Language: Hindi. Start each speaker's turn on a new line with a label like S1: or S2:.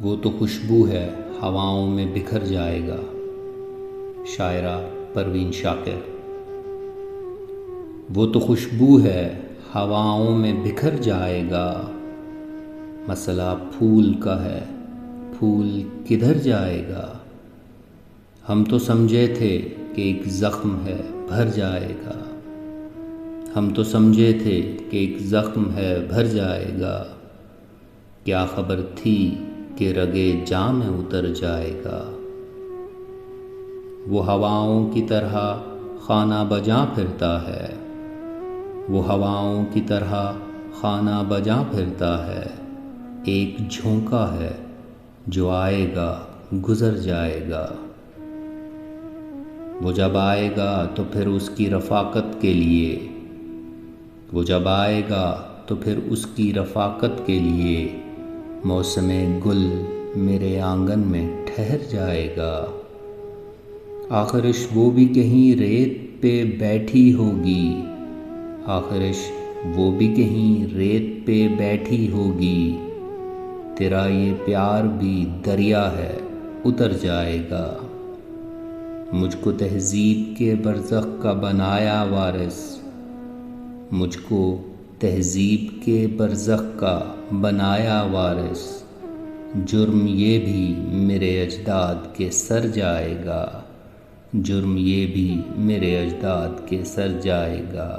S1: वो तो खुशबू है हवाओं में बिखर जाएगा। शायरा परवीन शाकिर। वो तो खुशबू है हवाओं में बिखर जाएगा। मसला फूल का है, फूल किधर जाएगा। हम तो समझे थे कि एक ज़ख्म है भर जाएगा। हम तो समझे थे कि एक ज़ख्म है भर जाएगा। क्या खबर थी कि रगे जां में उतर जाएगा। वो हवाओं की तरह खाना बजां फिरता है। वो हवाओं की तरह खाना बजां फिरता है। एक झोंका है जो आएगा गुज़र जाएगा। वो जब आएगा तो फिर उसकी रफ़ाकत के लिए, वो जब आएगा तो फिर उसकी रफ़ाकत के लिए मौसमे गुल मेरे आंगन में ठहर जाएगा। आखिरिश वो भी कहीं रेत पे बैठी होगी। आखिरिश वो भी कहीं रेत पे बैठी होगी। तेरा ये प्यार भी दरिया है उतर जाएगा। मुझको तहज़ीब के बरज़ख का बनाया वारिस। मुझको तहज़ीब के बरज़ख का बनाया वारिस। जुर्म ये भी मेरे अजदाद के सर जाएगा। जुर्म ये भी मेरे अजदाद के सर जाएगा।